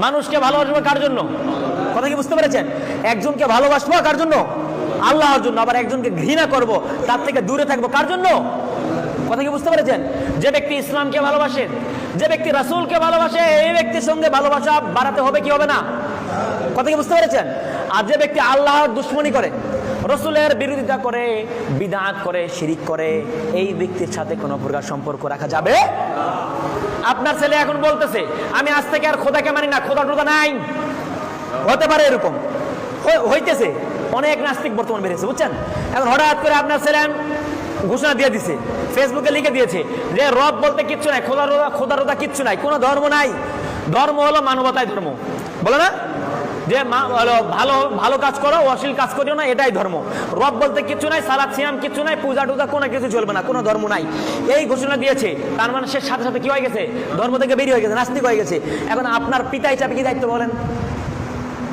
মানুষকে ভালোবাসবো কার জন্য? কথা কি বুঝতে পেরেছেন? একজনকে ভালোবাসবো কার জন্য? আল্লাহর জন্য। আবার একজনকে ঘৃণা করব, তার থেকে দূরে থাকবো কার জন্য? কথা কি বুঝতে পেরেছেন? যে ব্যক্তি ইসলামকে ভালোবাসে, যে ব্যক্তি রাসূলকে ভালোবাসে, এই ব্যক্তির সঙ্গে ভালোবাসা বাড়াতে হবে কি হবে না? কথা কি বুঝতে পেরেছেন? আর যে ব্যক্তি আল্লাহর দুশমনি করে, রাসূলের বিরোধিতা করে, বিদআত করে, শিরিক করে, এই ব্যক্তির সাথে কোনো প্রকার সম্পর্ক রাখা যাবে না। আপনার ছেলে এখন বলতেছে আমি আজ থেকে আর খোদাকে মানি না, খোদা টোদা নাই, হতে পারে এরকম হইতেছে। অনেক নাস্তিক বর্তমান বেড়েছে, বুঝছেন? এখন হঠাৎ করে আপনার ছেলে ঘোষণা দিয়ে দিছে, ফেসবুকে লিখে দিয়েছে যে রব বলতে কিচ্ছু নাই, খোদা রোদা কিচ্ছু নাই, কোনো ধর্ম নাই, ধর্ম হলো মানবতায় ধর্ম, বলে না যে ভালো ভালো কাজ করো, অশ্লীল কাজ করিও না, এটাই ধর্ম। রব বলতে কিচ্ছু নাই, সালাত সিয়াম কিচ্ছু নাই, পূজা টুজা কোনো কিছু চলবে না, কোনো ধর্ম নাই, এই ঘোষণা দিয়েছে। তার মানে সে সাথে সাথে কি হয়ে গেছে? ধর্ম থেকে বেরিয়ে হয়ে গেছে, নাস্তিক হয়ে গেছে। এখন আপনার পিতা হিসাবে কি দায়িত্ব বলেন?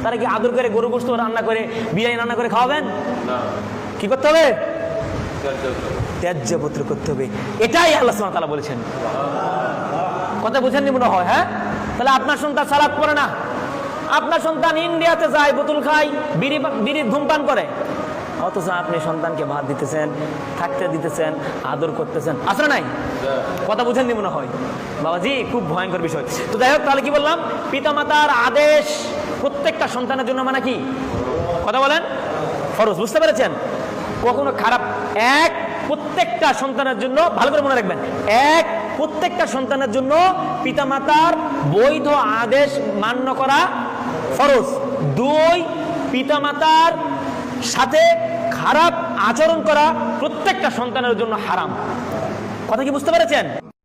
তারা কি আদর করে গরু গোশত রান্না করে, বিরিয়ানি রান্না করে খাওয়াবেন? কি করতে হবে? ত্যায্যপুত্র করতে হবে। এটাই আল্লাহ সুবহানাহু ওয়া তাআলা বলেছেন। কথা বুঝেননি মনে হয়? হ্যাঁ, তাহলে আপনার সন্তান সালাত পড়ে না, আপনার সন্তান ইন্ডিয়াতে যায়, বোতল খায়, বিড়ি ধূমপান করে, অথচ আপনি সন্তানকে ভাত দিতেছেন, থাকতে দিতেছেন, আদর করতেছেন, আসলে নাই? কথা বুঝেননি মনে হয়? বাবাজি খুব ভয়ঙ্কর বিষয়। তো যাই হোক, তাহলে কি বললাম? পিতামাতার আদেশ প্রত্যেকটা সন্তানের জন্য মানে কি? কথা বলেন, ফরজ। বুঝতে পেরেছেন? কখনো খারাপ প্রত্যেকটা সন্তানের জন্য, ভালো করে মনে রাখবেন, প্রত্যেকটা সন্তানের জন্য পিতামাতার বৈধ আদেশ মান্য করা ফরজ। 2, পিতামাতার সাথে খারাপ আচরণ করা প্রত্যেকটা সন্তানের জন্য হারাম। কথা কি বুঝতে পেরেছেন?